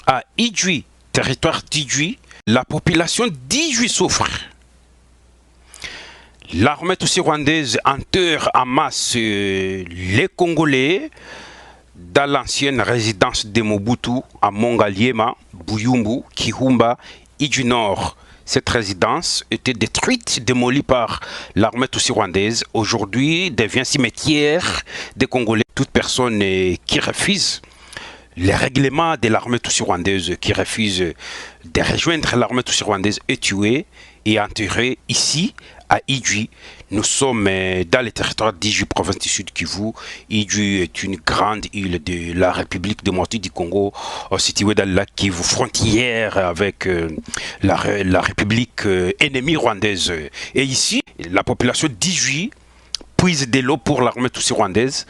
À Idjwi, territoire d'Idjwi, la population d'Idjwi souffre. L'armée Tutsi rwandaise enterre en masse les Congolais dans l'ancienne résidence de Mobutu à Mongaliema, Buyumbu, Kihumba, Idjwi Nord. Cette résidence était détruite, démolie par l'armée Tutsi rwandaise. Aujourd'hui, devient cimetière des Congolais. Toute personne qui refuse les règlements de l'armée Tutsi rwandaise, qui refuse de rejoindre l'armée Tutsi rwandaise, est tuée et enterrée ici à Idjwi. Nous sommes dans le territoire d'Idjwi, province du Sud Kivu. Idjwi est une grande île de la République démocratique du Congo, située dans le lac Kivu, frontière avec la République ennemie rwandaise. Et ici, la population d'Idjwi puise de l'eau pour l'armée Tutsi rwandaise.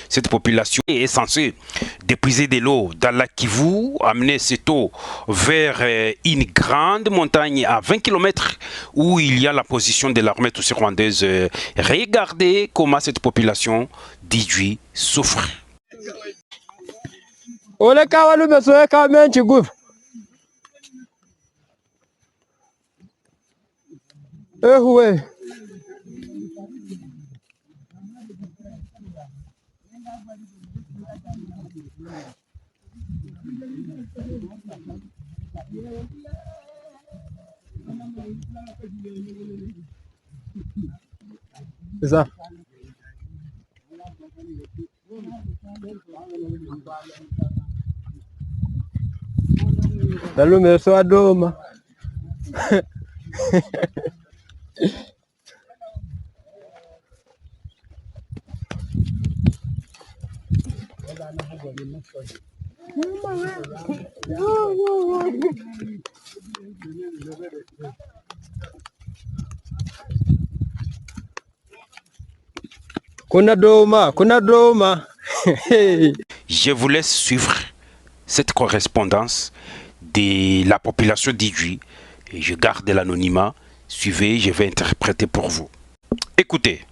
Cette population est censée dépuiser de l'eau dans la Kivu, amener cette eau vers une grande montagne à 20 km où il y a la position de l'armée Tutsi rwandaise. Regardez comment cette population d'Idjwi souffre. C'est ça. Lalu meso adoma. Kuna doma. Je vous laisse suivre cette correspondance de la population d'Idjwi. Je garde l'anonymat. Suivez, je vais interpréter pour vous. Écoutez.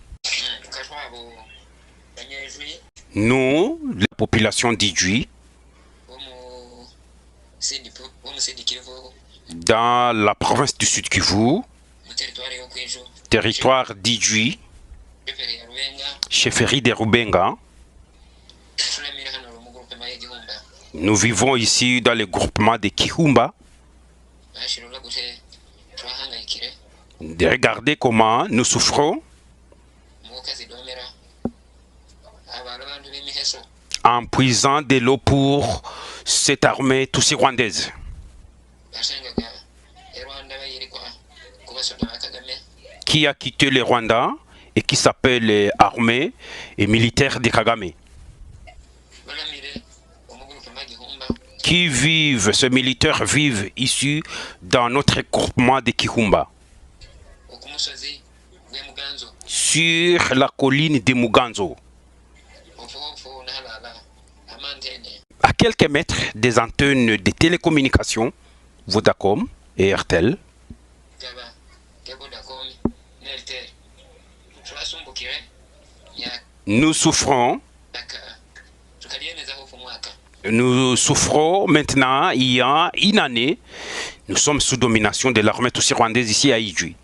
Nous, la population d'Idjwi, dans la province du Sud Kivu, territoire d'Idjwi, chefferie de Rubenga, nous vivons ici dans le groupement de Kihumba. Regardez comment nous souffrons en puisant de l'eau pour cette armée Tutsi rwandaise. Qui a quitté le Rwanda et qui s'appelle armée et militaire de Kagame. Qui vivent, ces militaires vivent ici dans notre groupement de Kihumba. Sur la colline de Muganzo. À quelques mètres des antennes de télécommunications, Vodacom et Airtel. Nous souffrons maintenant, il y a une année, nous sommes sous domination de l'armée Tutsi rwandaise ici à Idjwi.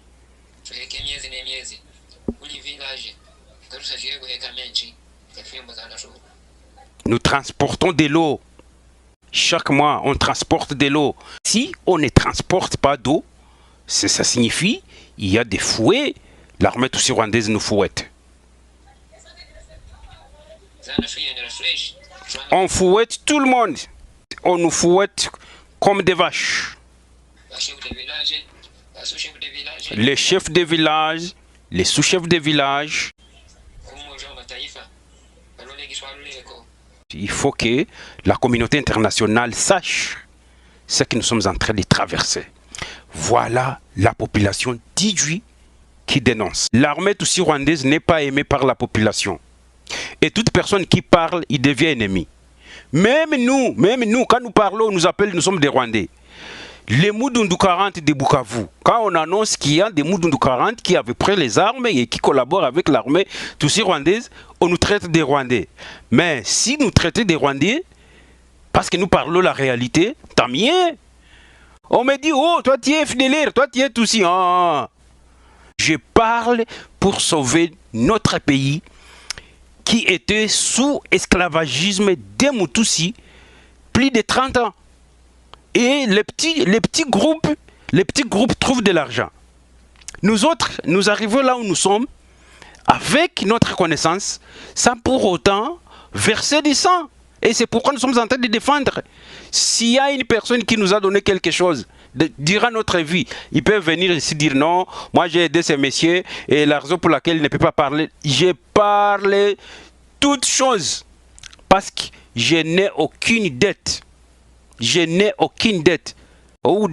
Nous transportons de l'eau. Chaque mois, on transporte de l'eau. Si on ne transporte pas d'eau, ça signifie qu'il y a des fouets. L'armée Tutsi rwandaise nous fouette. On fouette tout le monde. On nous fouette comme des vaches. Les chefs de village, les sous-chefs de village. Il faut que la communauté internationale sache ce que nous sommes en train de traverser. Voilà la population d'Idjwi qui dénonce. L'armée Tutsi rwandaise n'est pas aimée par la population. Et toute personne qui parle, il devient ennemi. Même nous, quand nous parlons, nous appelons, nous sommes des Rwandais. Les Moudundu 40 de Bukavu, quand on annonce qu'il y a des Moudundu 40 qui avaient pris les armes et qui collaborent avec l'armée Tutsi rwandaise, on nous traite des Rwandais. Mais si nous traitons des Rwandais, parce que nous parlons la réalité, tant mieux. On me dit, oh, toi tu es FDLR, toi tu es tout si. Ah. Je parle pour sauver notre pays qui était sous esclavagisme des Moutousi plus de 30 ans. Et les petits groupes trouvent de l'argent. Nous autres, nous arrivons là où nous sommes avec notre connaissance sans pour autant verser du sang. Et c'est pourquoi nous sommes en train de défendre. S'il y a une personne qui nous a donné quelque chose durant notre vie, il peut venir ici dire non, moi j'ai aidé ces messieurs et la raison pour laquelle il ne peut pas parler, j'ai parlé toutes choses parce que je n'ai aucune dette. Je n'ai aucune dette. Ou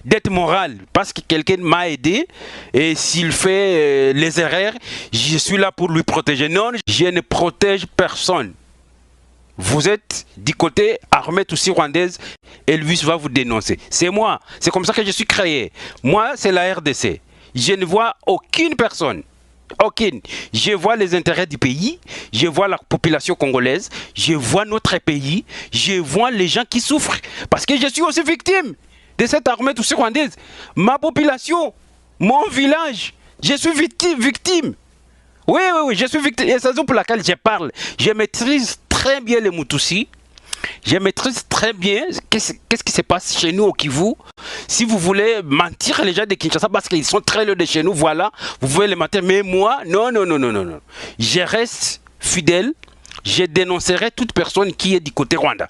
dette morale parce que quelqu'un m'a aidé et s'il fait les erreurs, je suis là pour lui protéger. Non, je ne protège personne. Vous êtes du côté armée aussi rwandaise, Elvis va vous dénoncer. C'est moi, c'est comme ça que je suis créé. Moi, c'est la RDC. Je ne vois aucune personne. Aucune. Je vois les intérêts du pays, je vois la population congolaise, je vois notre pays, je vois les gens qui souffrent. Parce que je suis aussi victime de cette armée aussi rwandaise. Ma population, mon village, je suis victime. Oui, je suis victime. Et c'est la raison pour laquelle je parle. Je maîtrise très bien les Moutousi. Je maîtrise très bien qu'est-ce qui se passe chez nous au Kivu. Si vous voulez mentir les gens de Kinshasa parce qu'ils sont très loin de chez nous, voilà, vous pouvez les mentir. Mais moi, non. Je reste fidèle. Je dénoncerai toute personne qui est du côté Rwanda.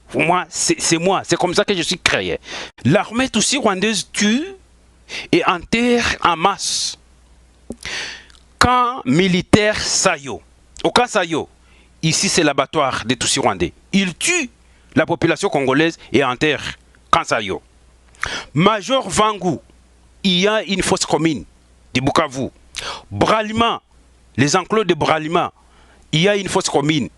Pour moi, c'est comme ça que je suis créé. L'armée aussi rwandaise tue et enterre en masse. Camp militaire Sayo. Au camp Sayo, ici c'est l'abattoir des Tutsis rwandais. Il tue la population congolaise et enterre camp Sayo. Major Vangou, il y a une fosse commune de Bukavu. Bralima, les enclos de Bralima, il y a une fosse commune.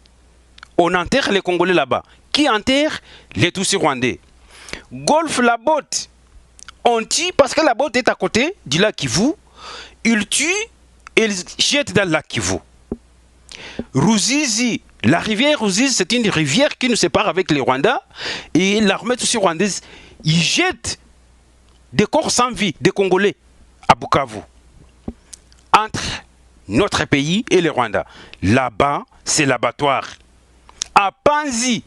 On enterre les Congolais là-bas. Qui enterre? Les Tutsis rwandais. Golfe la botte. On tue parce que la botte est à côté du lac Kivu. Il tue et il jette dans le lac Kivu. Ruzizi, la rivière Ruzizi, c'est une rivière qui nous sépare avec les Rwandais. Et l'armée aussi rwandaise, il jette des corps sans vie, des Congolais, à Bukavu. Entre notre pays et les Rwandais. Là-bas, c'est l'abattoir. À Panzi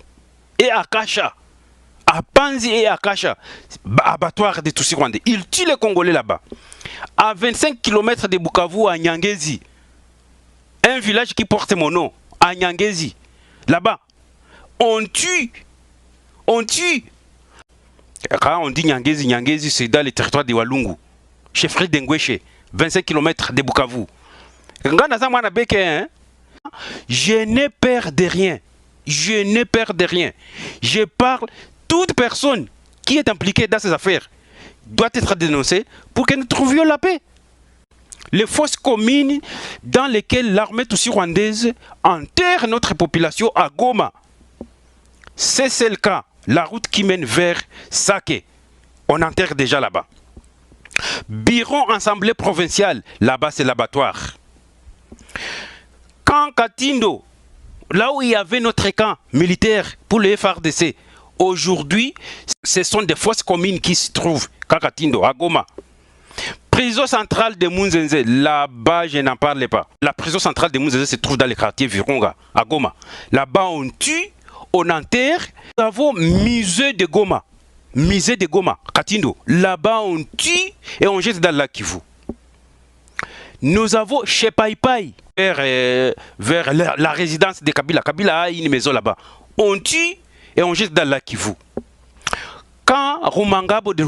et à Kasha. À Panzi et à Kasha, abattoir des Tutsis rwandais. Ils tuent les Congolais là-bas. À 25 km de Bukavu, à Nyangezi, un village qui porte mon nom, à Nyangezi, là-bas, on tue. Quand on dit Nyangezi, c'est dans le territoire de Walungu, chefferie d'Engweshe, 25 km de Bukavu. Je n'ai peur de rien. Je n'ai peur de rien. Je parle, toute personne qui est impliquée dans ces affaires doit être dénoncée pour que nous trouvions la paix. Les fosses communes dans lesquelles l'armée tutsi rwandaise enterre notre population à Goma. C'est le cas. La route qui mène vers Sake, on enterre déjà là-bas. Biron Assemblée provinciale, là-bas c'est l'abattoir. Camp Katindo, là où il y avait notre camp militaire pour le FRDC, aujourd'hui, ce sont des fosses communes qui se trouvent, Camp Katindo, à Goma. Prison centrale de Munzenze, là-bas je n'en parle pas. La prison centrale de Munzenze se trouve dans le quartier Virunga, à Goma. Là-bas on tue, on enterre. Nous avons musée de Goma, Katindo. Là-bas on tue et on jette dans le lac Kivu. Nous avons chez Paipai, vers la résidence de Kabila. Kabila a une maison là-bas. On tue et on jette dans le lac Kivu. Quand Rumangabo de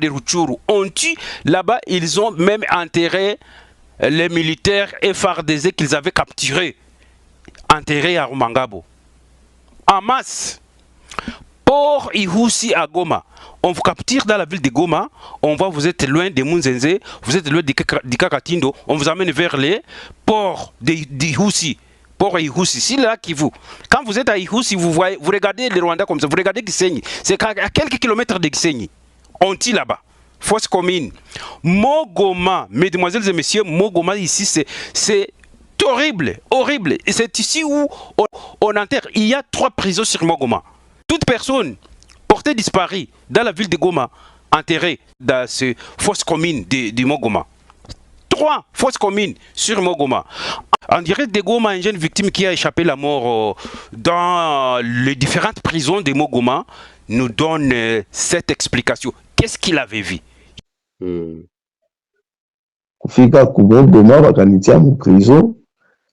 Ruchuru, on tue, là-bas ils ont même enterré les militaires FARDC qu'ils avaient capturés, enterrés à Rumangabo. En masse. Port Ihusi à Goma. On vous capture dans la ville de Goma, on voit vous êtes loin de Munzenze, vous êtes loin de Katindo, on vous amène vers les ports d'Ihusi. Port Ihusi, c'est là qui vous. Quand vous êtes à Ihusi, vous regardez les Rwandais comme ça, vous regardez Gisenyi, c'est à quelques kilomètres de Gisenyi. On tue là-bas. Fosse commune. Mogoma, mesdemoiselles et messieurs, Mogoma ici, c'est C'est horrible, horrible. Et c'est ici où on enterre. Il y a 3 prisons sur Goma. Toute personne portée disparue dans la ville de Goma, enterrée dans ces fosses communes de Goma. 3 fosses communes sur Goma. En direct de Goma, une jeune victime qui a échappé la mort dans les différentes prisons de Goma nous donne cette explication. Qu'est-ce qu'il avait vu? Kufika Goma bakanitia mu prison.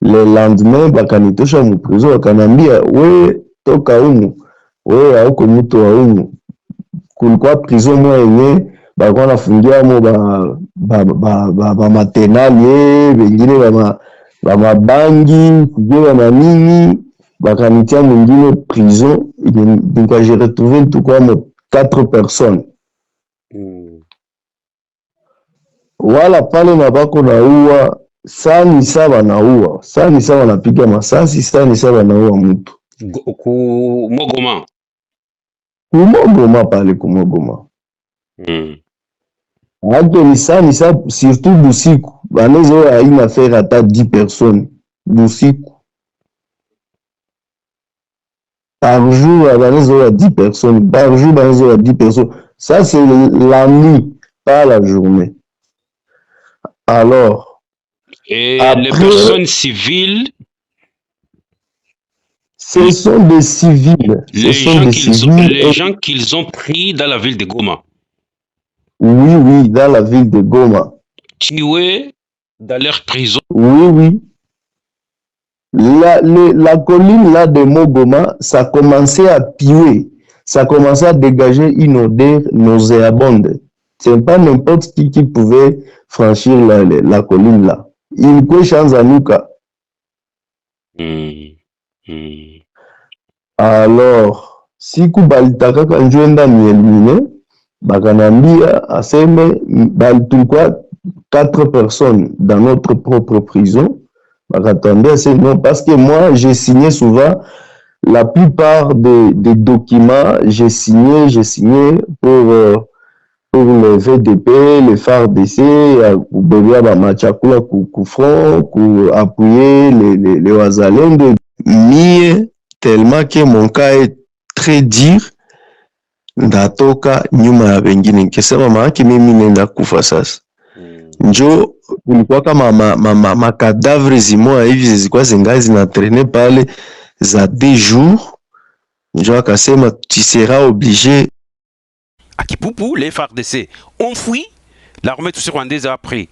Le lendemain bakanitosha mu prison, bakanambia we toka humu, we hauko mtu wa humu. Kulikuwa prison moja yenye bakuwa nafungia mo ba matenalie, wengine ba mabangi, kujua na nini, bakanitia mwingine prison. Donc j'ai retrouvé tout comme 4 personnes. Wala pale na bako na uwa sani saba na uwa sani saba napiga masasi sani saba na uwa mtu Kumogoma pale kumogoma. Hake ni sani saba surtout busiku banezo ya ina faire ata 10 personnes busiku par jour, banezo ya 10 personnes par jour, banezo ya 10 personnes. Ça c'est la nuit, pas la journée. Alors, et après, les personnes civiles, ce sont des civils. Les gens qu'ils ont pris dans la ville de Goma. Oui, dans la ville de Goma. Tués dans leur prison. Oui. La colline là de Goma, ça commençait à puer. Ça commençait à dégager une odeur nauséabonde. C'est pas n'importe qui pouvait franchir la colline là. Il faut chance à nous. Alors, si kubalitaka kanjwenda mielmine, bakanambia aseme balitulikuwa 4 personnes dans notre propre prison. Bakatambia c'est non, parce que moi j'ai signé souvent la plupart des documents, j'ai signé pour le VDP, le FARDC, pour Machakula, pour front, pour appuyer les Wazalendo. Mie, tellement que mon cas est très dur, ndatoka nyuma ya wengine. Nikisema maana mimi nenda kufa sasa. Njo kulikuwa kama makadavre zimoya hivi zilikuwa zingali zinatraîner pale za 2 jours. Njo akasema tu seras obligé. À Kipupu, les FARDC ont fui, l'armée tutsi-rwandaise a pris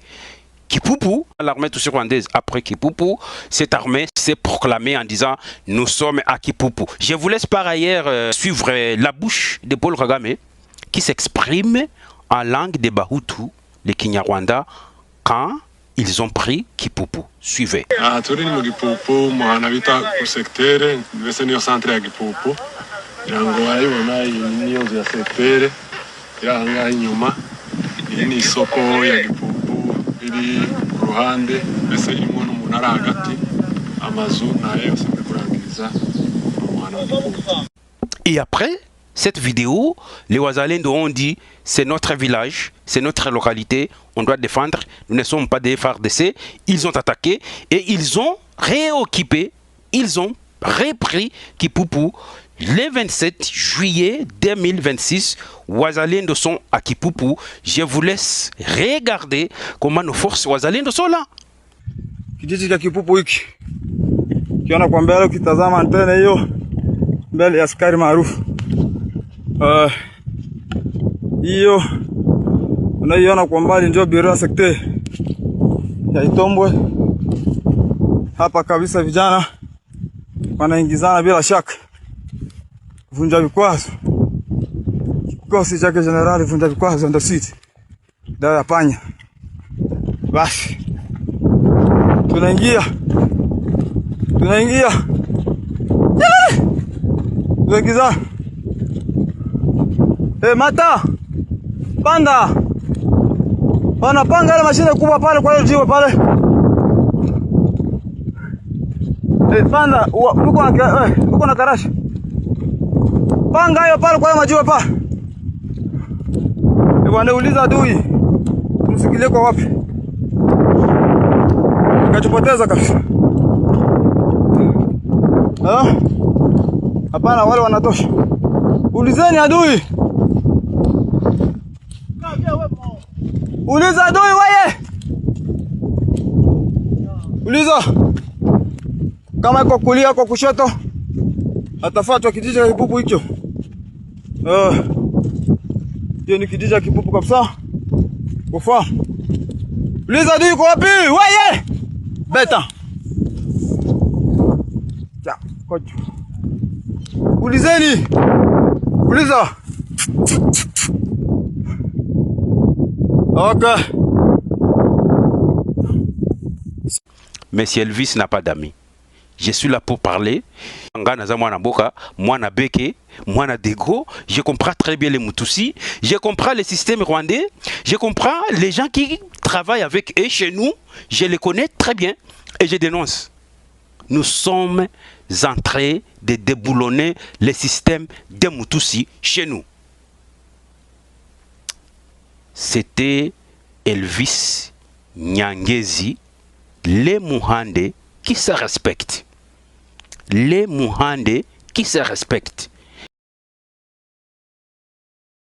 Kipupu, l'armée tutsi-rwandaise après Kipupu, cette armée s'est proclamée en disant nous sommes à Kipupu. Je vous laisse par ailleurs suivre la bouche de Paul Kagame qui s'exprime en langue des Bahutu, les Kinyarwanda, quand ils ont pris Kipupu. Suivez. Turi mu Kipupu muhana bita ku secteur mbese niyo centre ya Kipupu irango wayibona niyo ya secteur iranga inyuma iri ni isoko ya Kipupu iri ku ruhande mbese irimo n'umunara hagati amazu nayo yose kurangiriza muhana Kipupu. Et après cette vidéo, les Wazalendo ont dit c'est notre village, c'est notre localité, on doit défendre, nous ne sommes pas des FARDC. Ils ont attaqué et ils ont réoccupé, ils ont repris Kipupu le 27 juillet 2026. Wazalendo sont à Kipupu. Je vous laisse regarder comment nos forces Wazalendo sont là. Kijiji cha Kipupu hiki kiona kwa mbele, ukitazama antena hiyo mbele ya askari maarufu hiyo unaiona kwa mbali ndio biro sekte ya Itombwe. Hapa kabisa vijana wanaingizana bila shaka vunja vikwazo. Kikosi chake Generali vunja vikwazo ndio sisi dawa ya panya. Basi tunaingia tunaingiza. Mata panda wanapanga ile mashine kubwa pale kwa ile jiwe pale. Panda uko na karashi, panga hiyo pale kwa ile majiwe pale. Bwana uliza adui msikilie kwa wapi, nikajipoteza kabisa. Hapana, wale wanatosha. Ulizeni adui. Uliza adui wewe. Uliza. Kama iko kulia kwa kushoto, atafuatwa kijiji cha Kipupu hicho. Hiyo ni kijiji cha Kipupu kabisa. Ufahamu. Uliza adui yuko wapi? Wewe. Beta. Ja, kocha. Ulizeni. Uliza. Okay. Monsieur Elvis n'a pas d'amis. Je suis là pour parler. Moi Beke, moi Dego. Je comprends très bien les Mutusi. Je comprends le système rwandais. Je comprends les gens qui travaillent avec eux chez nous. Je les connais très bien et je dénonce. Nous sommes en train de déboulonner le système des Mutusi chez nous. C'était Elvis Nyangezi, les Muhande qui se respectent. Les Muhande qui se respectent.